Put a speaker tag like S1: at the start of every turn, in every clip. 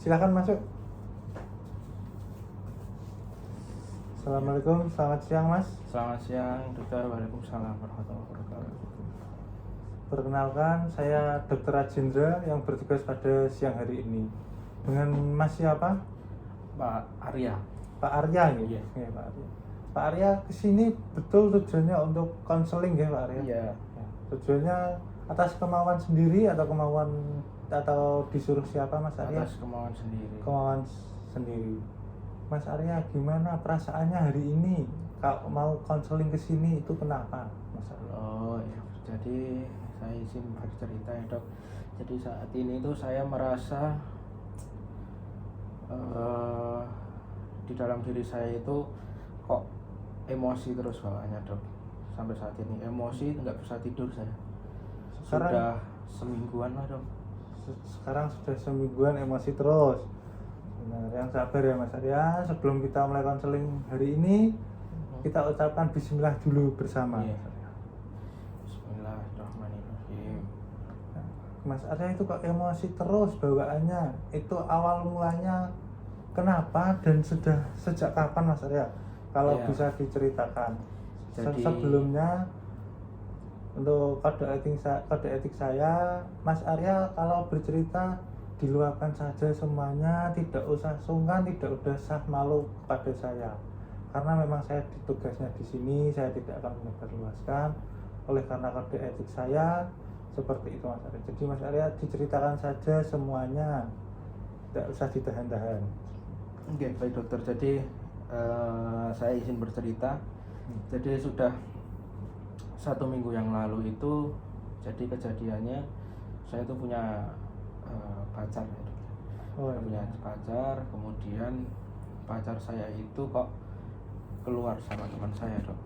S1: Silakan masuk. Assalamualaikum, selamat siang Mas.
S2: Selamat siang, Dokter. Waalaikumsalam warahmatullahi wabarakatuh.
S1: Perkenalkan, saya Dr. Rajendra yang bertugas pada siang hari ini. Dengan Mas siapa?
S2: Pak Arya.
S1: Pak Arya ya?
S2: Iya.
S1: Ya, Pak Arya. Pak Arya kesini betul tujuannya untuk konseling ya Pak Arya?
S2: Iya.
S1: Ya. Tujuannya atas kemauan sendiri atau disuruh siapa Mas Arya?
S2: Atas kemauan sendiri.
S1: Kemauan sendiri. Mas Arya, gimana perasaannya hari ini? Kalau mau konseling ke sini itu kenapa, Mas Arya?
S2: Oh ya, jadi saya izin bercerita ya Dok. Jadi saat ini tuh saya merasa di dalam diri saya itu kok emosi terus bawaannya Dok. Sampai saat ini emosi, nggak bisa tidur saya.
S1: Sekarang,
S2: Sudah semingguan lah Dok.
S1: Sekarang sudah semingguan emosi terus. Benar, yang sabar ya Mas Arya. Sebelum kita mulai konseling hari ini, kita ucapkan bismillah dulu bersama.
S2: Iya. Bismillahirrahmanirrahim.
S1: Nah, Mas Arya itu kok emosi terus bawaannya? Itu awal mulanya kenapa dan sudah sejak kapan Mas Arya? Kalau
S2: Iya.
S1: bisa diceritakan.
S2: Jadi-
S1: Sebelumnya untuk kode etik saya, Mas Arya kalau bercerita diluapkan saja semuanya, tidak usah sungkan, tidak usah malu kepada saya. Karena memang saya tugasnya di sini, saya tidak akan menyebarluaskan. Oleh karena kode etik saya seperti itu Mas Arya. Jadi Mas Arya diceritakan saja semuanya, tidak usah ditahan-tahan.
S2: Oke, baik Dokter. Jadi saya izin bercerita. Jadi sudah 1 minggu yang lalu itu, jadi kejadiannya saya itu punya pacar ya, Dok.
S1: Oh,
S2: Saya punya pacar, kemudian pacar saya itu kok keluar sama teman saya Dok.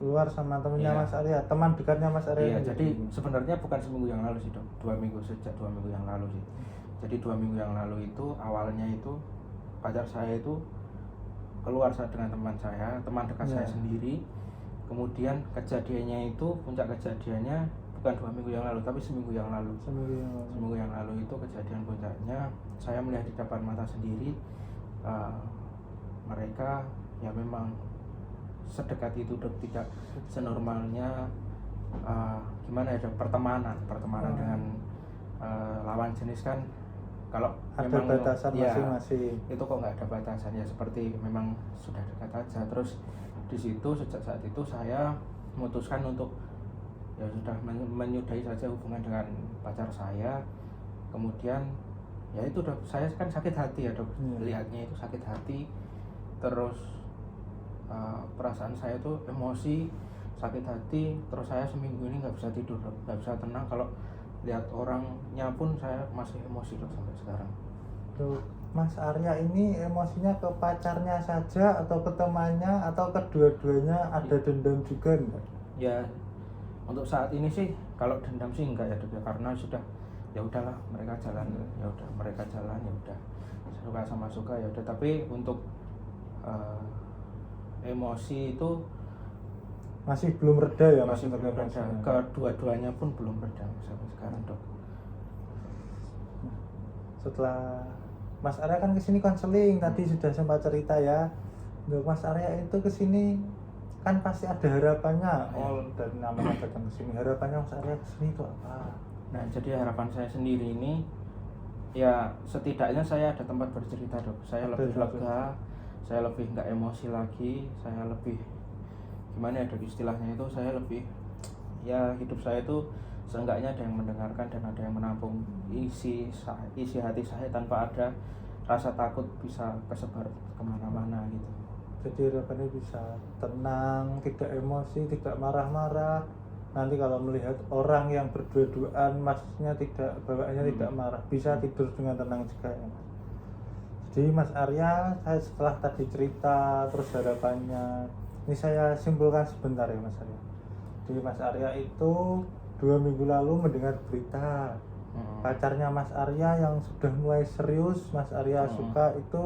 S1: Keluar sama temennya
S2: Iya.
S1: Mas Arya, teman dekatnya Mas Arya.
S2: Iya,
S1: ini.
S2: jadi sebenarnya bukan seminggu yang lalu sih Dok, sejak 2 minggu yang lalu sih. Jadi 2 minggu yang lalu itu awalnya itu pacar saya itu keluar dengan teman dekat saya
S1: Iya.
S2: sendiri. Kemudian kejadiannya itu, puncak kejadiannya bukan 2 minggu yang lalu, tapi seminggu yang lalu. Seminggu yang lalu itu kejadian puncaknya, saya melihat di depan mata sendiri mereka ya memang sedekat itu Dok, tidak senormalnya gimana ya Dok, pertemanan dengan lawan jenis kan. Kalau
S1: Ada
S2: memang
S1: batasan
S2: ya,
S1: masing-masing.
S2: itu kok nggak ada batasan ya, seperti memang sudah dekat aja. Terus di situ sejak saat itu saya memutuskan untuk ya sudah menyudahi saja hubungan dengan pacar saya. Kemudian ya itu Dok, saya kan sakit hati ya Dok, lihatnya itu sakit hati. Terus perasaan saya tuh emosi, sakit hati. Terus saya seminggu ini nggak bisa tidur Dok, nggak bisa tenang. Kalau lihat orangnya pun saya masih emosi Dok sampai sekarang.
S1: Tuh, Mas Arya ini emosinya ke pacarnya saja atau ke temannya atau kedua-duanya ada dendam juga enggak?
S2: Ya untuk saat ini sih kalau dendam sih enggak ya Dok ya, karena sudah ya udahlah, mereka jalan ya udah, suka sama suka ya udah. Tapi untuk emosi itu
S1: Masih belum reda ya Mas?
S2: masih belum reda, kedua-duanya pun belum reda sampai sekarang Dok.
S1: Setelah Mas Arya kan kesini konseling, tadi sudah sempat cerita ya. Untuk Mas Arya itu kesini kan pasti ada harapannya. Oh, dari namanya datang kesini, harapannya Mas Arya kesini itu apa?
S2: Nah, jadi harapan saya sendiri ini ya setidaknya saya ada tempat bercerita Dok. Saya lebih lega, saya lebih nggak emosi lagi, saya lebih gimana ya Dok istilahnya itu, saya lebih ya hidup saya itu seenggaknya ada yang mendengarkan dan ada yang menampung isi hati saya tanpa ada rasa takut bisa kesebar kemana-mana gitu.
S1: Jadi harapannya bisa tenang, tidak emosi, tidak marah-marah. Nanti kalau melihat orang yang berdua-duaan, maksudnya bawaannya tidak marah, bisa tidur dengan tenang juga ya Mas. Jadi Mas Arya, saya setelah tadi cerita terus harapannya, ini saya simpulkan sebentar ya Mas Arya. Jadi Mas Arya itu 2 minggu lalu mendengar berita pacarnya Mas Arya yang sudah mulai serius Mas Arya suka itu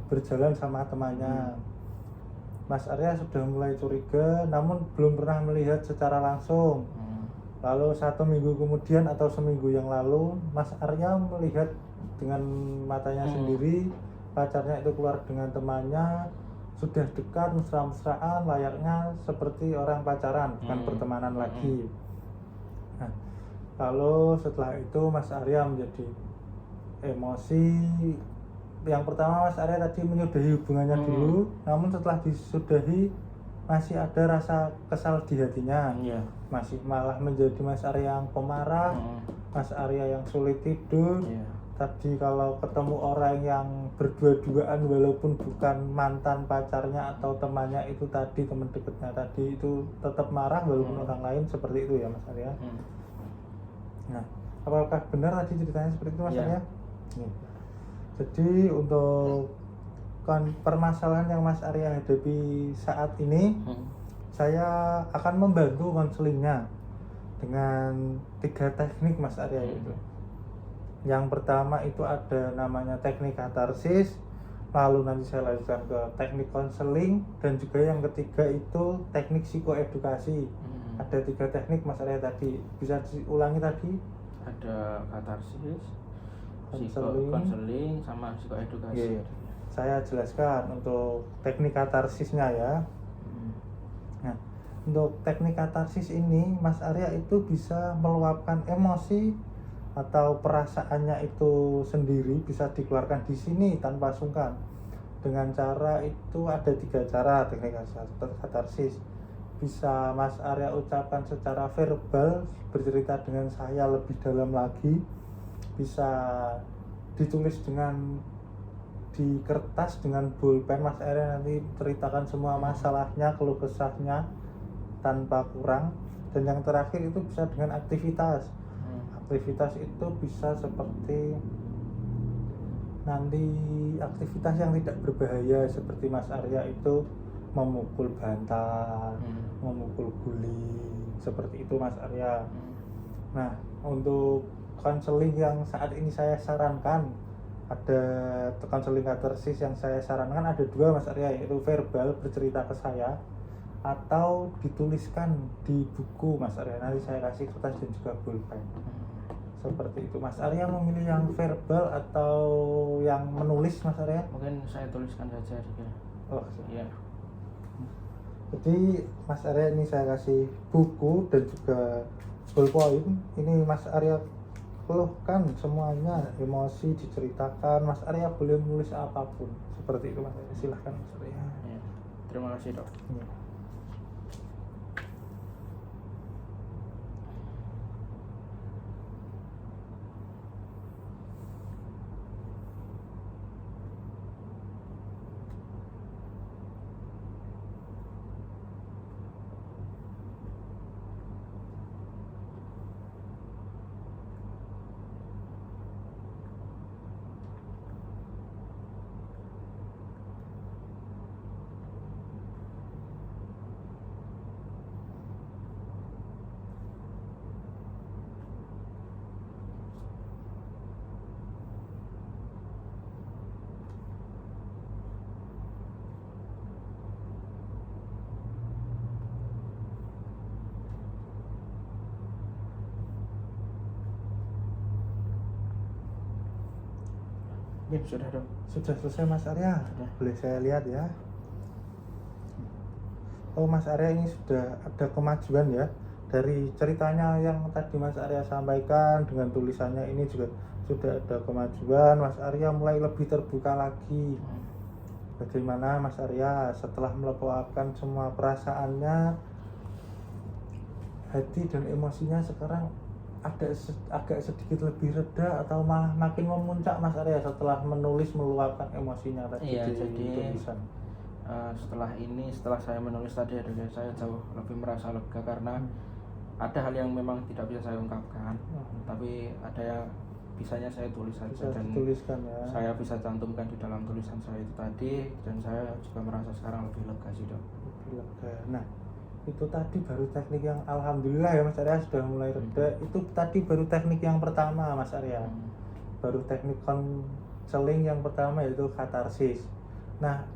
S1: berjalan sama temannya. Mas Arya sudah mulai curiga, namun belum pernah melihat secara langsung. Lalu 1 minggu kemudian atau seminggu yang lalu, Mas Arya melihat dengan matanya sendiri pacarnya itu keluar dengan temannya, sudah dekat, mesra-mesraan, layaknya seperti orang pacaran, bukan pertemanan lagi. Nah, lalu setelah itu Mas Arya menjadi emosi. Yang pertama Mas Arya tadi menyudahi hubungannya dulu, namun setelah disudahi masih ada rasa kesal di hatinya.
S2: Iya.
S1: Masih malah menjadi Mas Arya yang pemarah, Mas Arya yang sulit tidur.
S2: Iya.
S1: Tadi kalau ketemu orang yang berdua-duaan walaupun bukan mantan pacarnya atau temannya itu tadi, teman dekatnya tadi, itu tetap marah walaupun orang lain, seperti itu ya Mas Arya. Nah, apakah benar tadi ceritanya seperti itu Mas
S2: Iya.
S1: Arya? Jadi untuk permasalahan yang Mas Arya hadapi saat ini, saya akan membantu konselingnya dengan 3 teknik Mas Arya itu. Yang pertama itu ada namanya teknik katarsis, lalu nanti saya lanjutkan ke teknik konseling, dan juga yang ketiga itu teknik psikoedukasi. Ada 3 teknik Mas Arya tadi, bisa diulangi tadi?
S2: Ada katarsis,
S1: Konseling.
S2: konseling, sama psikoedukasi.
S1: Iya. Saya jelaskan untuk teknik katarsisnya ya. Nah, untuk teknik katarsis ini Mas Arya itu bisa meluapkan emosi atau perasaannya itu sendiri, bisa dikeluarkan di sini tanpa sungkan. Dengan cara itu ada 3 cara teknik katarsis. Bisa Mas Arya ucapkan secara verbal, bercerita dengan saya lebih dalam lagi. Bisa ditulis di kertas dengan pulpen. Mas Arya nanti ceritakan semua masalahnya, keluh kesahnya tanpa kurang. Dan yang terakhir itu bisa dengan aktivitas. Aktivitas itu bisa seperti nanti aktivitas yang tidak berbahaya, seperti Mas Arya itu memukul bantal, memukul guling, seperti itu Mas Arya. Nah, untuk konseling yang saat ini saya sarankan, ada konseling katarsis yang saya sarankan ada 2 Mas Arya, yaitu verbal, bercerita ke saya, atau dituliskan di buku Mas Arya. Nanti saya kasih kertas dan juga pulpen. Seperti itu. Mas Arya memilih yang verbal atau yang menulis Mas Arya?
S2: Mungkin saya tuliskan saja juga.
S1: Oh,
S2: Iya.
S1: jadi Mas Arya ini saya kasih buku dan juga ballpoint. Ini Mas Arya keluhkan semuanya, emosi diceritakan. Mas Arya boleh menulis apapun, seperti itu Mas Arya. Silahkan Mas Arya.
S2: Iya. Terima kasih dok.
S1: Iya.
S2: Ya, sudah dok.
S1: Sudah selesai Mas Arya?
S2: Sudah.
S1: Boleh saya lihat ya? Oh, Mas Arya ini sudah ada kemajuan ya. Dari ceritanya yang tadi Mas Arya sampaikan dengan tulisannya ini juga sudah ada kemajuan. Mas Arya mulai lebih terbuka lagi. Bagaimana Mas Arya setelah meluapkan semua perasaannya, hati dan emosinya sekarang agak sedikit lebih reda atau malah makin memuncak Mas Arya setelah meluapkan emosinya tadi
S2: Iya,
S1: di
S2: jadi
S1: tulisan?
S2: setelah saya menulis tadi saya jauh lebih merasa lega karena ada hal yang memang tidak bisa saya ungkapkan, tapi ada yang bisanya saya tulis saja
S1: Bisa
S2: dan
S1: dituliskan ya.
S2: saya bisa cantumkan di dalam tulisan saya itu tadi, dan saya juga merasa sekarang lebih lega sih dok.
S1: Lebih lega. Nah, itu tadi baru teknik yang alhamdulillah ya Mas Arya sudah mulai reda. Itu tadi baru teknik yang pertama Mas Arya. Baru teknik konseling yang pertama yaitu katarsis. Nah,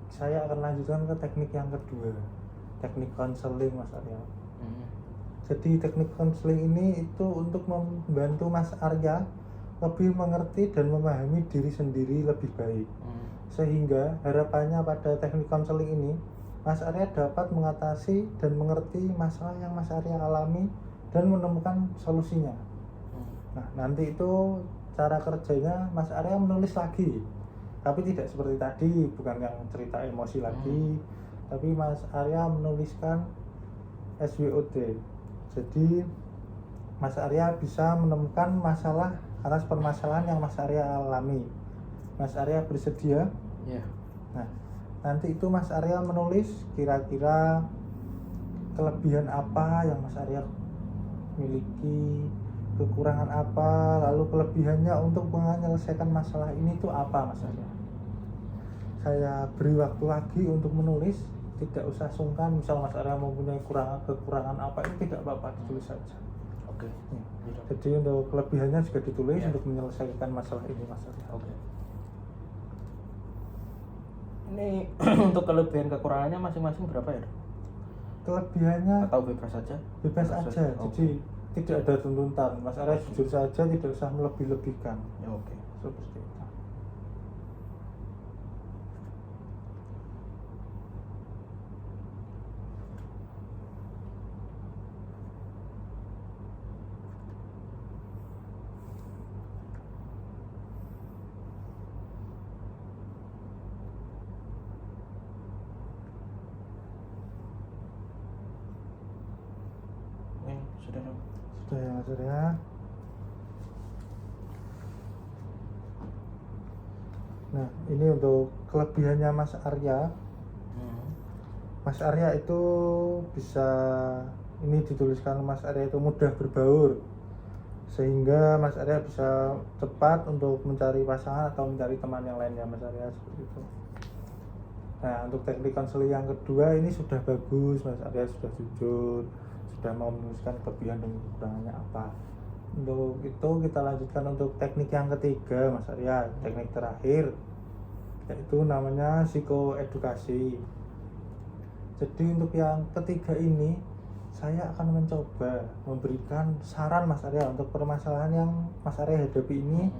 S1: saya akan lanjutkan ke teknik yang kedua, teknik konseling Mas Arya. Jadi teknik konseling ini itu untuk membantu Mas Arya lebih mengerti dan memahami diri sendiri lebih baik. Sehingga harapannya pada teknik konseling ini, Mas Arya dapat mengatasi dan mengerti masalah yang Mas Arya alami dan menemukan solusinya. Nah, nanti itu cara kerjanya Mas Arya menulis lagi. Tapi tidak seperti tadi, bukan yang cerita emosi lagi, tapi Mas Arya menuliskan SWOT. Jadi Mas Arya bisa menemukan masalah atas permasalahan yang Mas Arya alami. Mas Arya bersedia?
S2: Iya.
S1: Nah, nanti itu Mas Arya menulis kira-kira kelebihan apa yang Mas Arya miliki, kekurangan apa, lalu kelebihannya untuk menyelesaikan masalah ini itu apa, Mas Arya. Saya beri waktu lagi untuk menulis, tidak usah sungkan. Misal Mas Arya mempunyai kekurangan apa, ini tidak apa-apa, ditulis saja.
S2: Oke.
S1: Jadi untuk kelebihannya juga ditulis untuk menyelesaikan masalah ini, Mas Arya.
S2: Oke. Ini untuk kelebihan kekurangannya masing-masing berapa ya, Dok?
S1: Kelebihannya
S2: Atau bebas saja?
S1: bebas aja.
S2: Oke.
S1: Jadi tidak ada tuntutan. Mas Arya jujur saja, tidak usah melebih-lebihkan.
S2: Ya, oke.
S1: Seperti itu.
S2: Sudah, Dok.
S1: Sudah ya, Mas Arya. Nah, ini untuk kelebihannya Mas Arya. Mas Arya itu bisa, ini dituliskan Mas Arya itu mudah berbaur, sehingga Mas Arya bisa cepat untuk mencari pasangan atau mencari teman yang lainnya, Mas Arya, seperti itu. Nah, untuk teknik konseling yang kedua ini sudah bagus, Mas Arya sudah jujur, sudah mau menuliskan kelebihan dan kekurangannya apa. Untuk itu kita lanjutkan untuk teknik yang ketiga, Mas Arya, teknik terakhir, yaitu namanya psikoedukasi. Jadi untuk yang ketiga ini saya akan mencoba memberikan saran Mas Arya untuk permasalahan yang Mas Arya hadapi ini,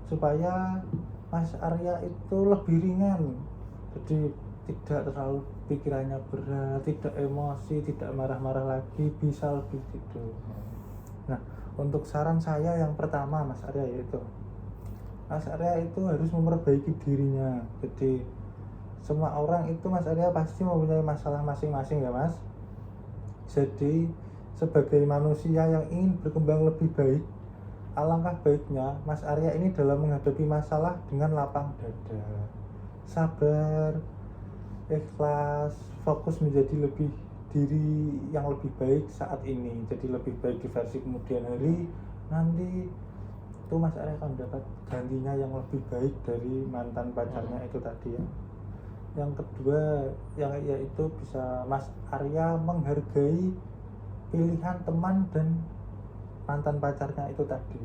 S1: supaya Mas Arya itu lebih ringan. Jadi tidak terlalu pikirannya berat, tidak emosi, tidak marah-marah lagi, bisa lebih tidur. Nah, untuk saran saya yang pertama Mas Arya, yaitu Mas Arya itu harus memperbaiki dirinya. Jadi semua orang itu, Mas Arya, pasti mempunyai masalah masing-masing ya, Mas. Jadi sebagai manusia yang ingin berkembang lebih baik, alangkah baiknya Mas Arya ini dalam menghadapi masalah dengan lapang dada, sabar, ikhlas, fokus menjadi diri yang lebih baik saat ini. Jadi lebih baik di versi kemudian hari, nanti itu Mas Arya akan dapat gantinya yang lebih baik dari mantan pacarnya itu tadi ya. Yang kedua, yaitu bisa Mas Arya menghargai pilihan teman dan mantan pacarnya itu tadi.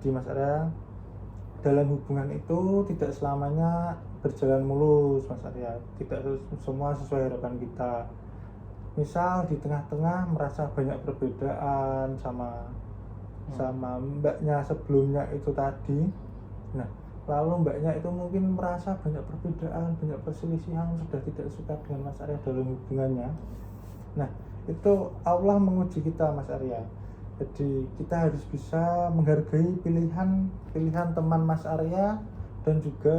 S1: Jadi Mas Arya, dalam hubungan itu tidak selamanya berjalan mulus, Mas Arya. Tidak semua sesuai harapan kita. Misal di tengah-tengah merasa banyak perbedaan sama mbaknya sebelumnya itu tadi. Nah, lalu mbaknya itu mungkin merasa banyak perbedaan, banyak perselisihan, sudah tidak suka dengan Mas Arya dalam hubungannya. Nah, itu Allah menguji kita, Mas Arya. Jadi kita harus bisa menghargai pilihan teman Mas Arya dan juga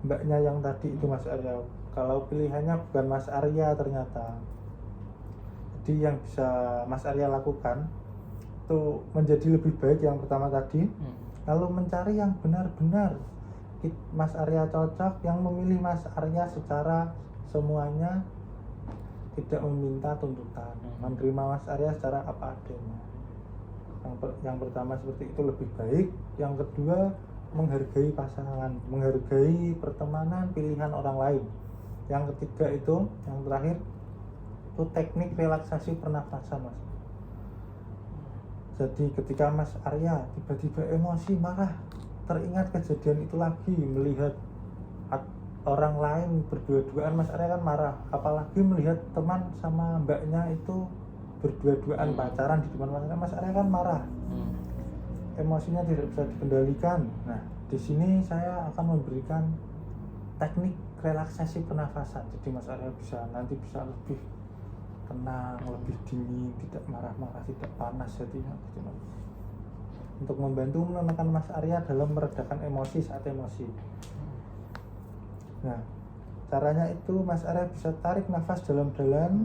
S1: mbaknya yang tadi itu, Mas Arya. Kalau pilihannya bukan Mas Arya ternyata. Jadi yang bisa Mas Arya lakukan itu menjadi lebih baik yang pertama tadi, lalu mencari yang benar-benar Mas Arya cocok, yang memilih Mas Arya secara semuanya, tidak meminta tuntutan, menerima Mas Arya secara apa adanya. Yang pertama seperti itu lebih baik. Yang kedua, menghargai pasangan, menghargai pertemanan, pilihan orang lain. Yang ketiga itu, yang terakhir itu teknik relaksasi pernafasan, Mas. Jadi ketika Mas Arya tiba-tiba emosi, marah, teringat kejadian itu lagi, melihat orang lain berdua-duaan, Mas Arya kan marah, apalagi melihat teman sama mbaknya itu berdua-duaan pacaran di depan Mas Arya kan marah, emosinya tidak bisa dikendalikan. Nah, di sini saya akan memberikan teknik relaksasi pernafasan. Jadi Mas Arya nanti bisa lebih tenang, lebih dingin, tidak marah-marah, tidak panas jadinya gitu, Mas. Untuk membantu menenangkan Mas Arya dalam meredakan emosi saat emosi. Nah, caranya itu Mas Arya bisa tarik nafas dalam-dalam,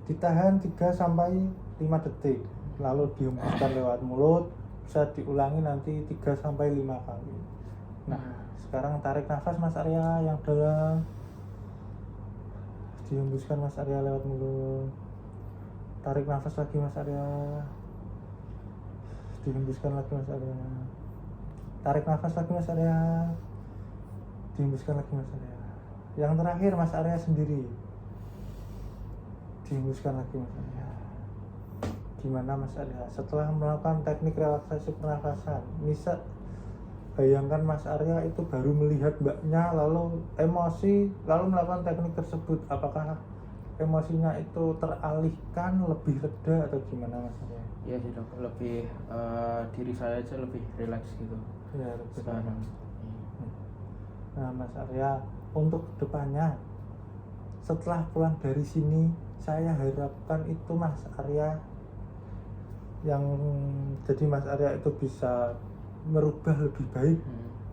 S1: ditahan 3-5 detik, lalu dihembuskan lewat mulut. Bisa diulangi nanti 3-5 kali. Nah, sekarang tarik nafas Mas Arya yang dalam, dihembuskan Mas Arya lewat mulut. Tarik nafas lagi Mas Arya, dihembuskan lagi Mas Arya. Tarik nafas lagi Mas Arya, dihembuskan lagi Mas Arya. Yang terakhir Mas Arya sendiri, dihembuskan lagi Mas Arya. Gimana Mas Arya setelah melakukan teknik relaksasi pernafasan? Bisa bayangkan Mas Arya itu baru melihat mbaknya lalu emosi, lalu melakukan teknik tersebut, apakah emosinya itu teralihkan, lebih reda atau gimana Mas Arya?
S2: Ya sih dok, lebih diri saya aja lebih rileks gitu
S1: Ya, lebih
S2: sekarang.
S1: Nah Mas Arya, untuk kedepannya setelah pulang dari sini, saya harapkan itu Mas Arya jadi Mas Arya itu bisa merubah lebih baik,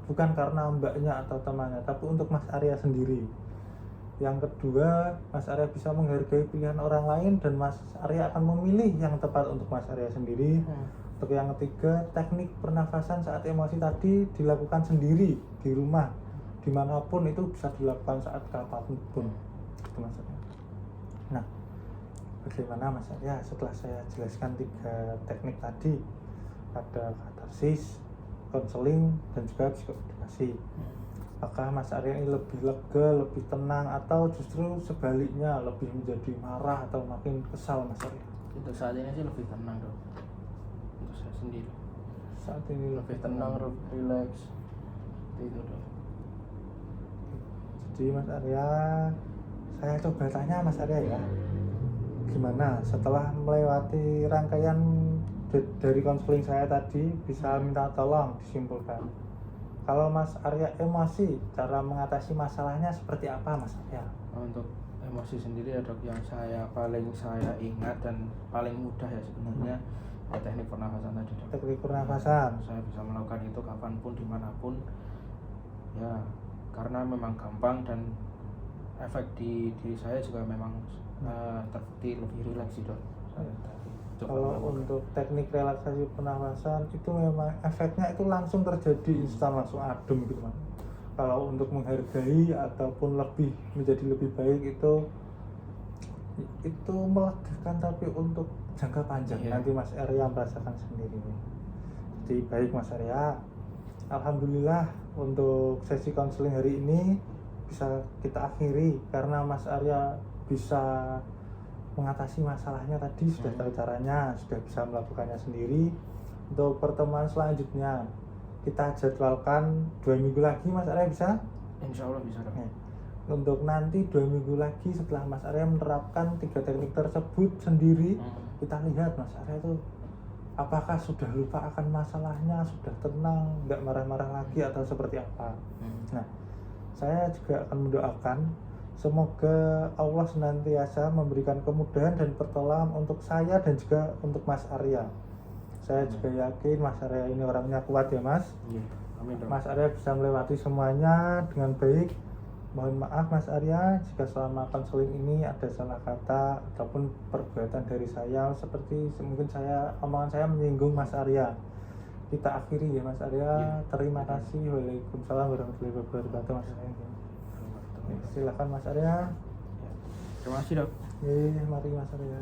S1: bukan karena mbaknya atau temannya, tapi untuk Mas Arya sendiri. Yang kedua, Mas Arya bisa menghargai pilihan orang lain dan Mas Arya akan memilih yang tepat untuk Mas Arya sendiri. Untuk yang ketiga, teknik pernafasan saat emosi tadi dilakukan sendiri di rumah, dimanapun itu bisa dilakukan saat kapanpun. Itu Mas Arya. Nah, bagaimana Mas Arya setelah saya jelaskan 3 teknik tadi, ada katarsis, konseling, dan juga psikoedukasi? Apakah Mas Arya ini lebih lega, lebih tenang, atau justru sebaliknya lebih menjadi marah atau makin kesal Mas Arya?
S2: Untuk saat ini sih lebih tenang dok, untuk saya sendiri
S1: Saat ini
S2: lebih tenang, lebih rileks itu dok.
S1: Jadi Mas Arya, saya coba tanya Mas Arya ya, gimana setelah melewati rangkaian dari konseling saya tadi, bisa minta tolong disimpulkan. Kalau Mas Arya emosi, cara mengatasi masalahnya seperti apa Mas Arya?
S2: Untuk emosi sendiri ya dok, yang paling saya ingat dan paling mudah ya sebenarnya ya teknik pernafasan tadi dok.
S1: Teknik pernafasan.
S2: Saya bisa melakukan itu kapanpun, dimanapun ya, karena memang gampang dan efek di diri saya juga memang terbukti lebih rileks sih dok.
S1: Kalau untuk teknik relaksasi pernafasan itu memang efeknya itu langsung terjadi instan, langsung adem gitu Mas. Kalau untuk menghargai ataupun menjadi lebih baik itu melegakan, tapi untuk jangka panjang nanti Mas Arya merasakan sendiri. Jadi baik Mas Arya, alhamdulillah untuk sesi konseling hari ini bisa kita akhiri karena Mas Arya bisa mengatasi masalahnya tadi, sudah tahu caranya, sudah bisa melakukannya sendiri. Untuk pertemuan selanjutnya kita jadwalkan 2 minggu lagi Mas Arya bisa?
S2: Insya Allah bisa dok.
S1: Untuk nanti 2 minggu lagi setelah Mas Arya menerapkan 3 teknik tersebut sendiri, kita lihat Mas Arya itu apakah sudah lupa akan masalahnya, sudah tenang, nggak marah-marah lagi atau seperti apa. Nah, saya juga akan mendoakan semoga Allah senantiasa memberikan kemudahan dan pertolongan untuk saya dan juga untuk Mas Arya. Saya juga yakin Mas Arya ini orangnya kuat ya Mas.
S2: Amin dok.
S1: Mas Arya bisa melewati semuanya dengan baik. Mohon maaf Mas Arya jika selama konseling ini ada salah kata ataupun perbuatan dari saya seperti mungkin omongan saya menyinggung Mas Arya. Kita akhiri ya Mas Arya. Terima kasih. Waalaikumsalam warahmatullahi wabarakatuh Mas Arya. Silakan Mas Arya.
S2: Terima kasih dok.
S1: Mari Mas Arya.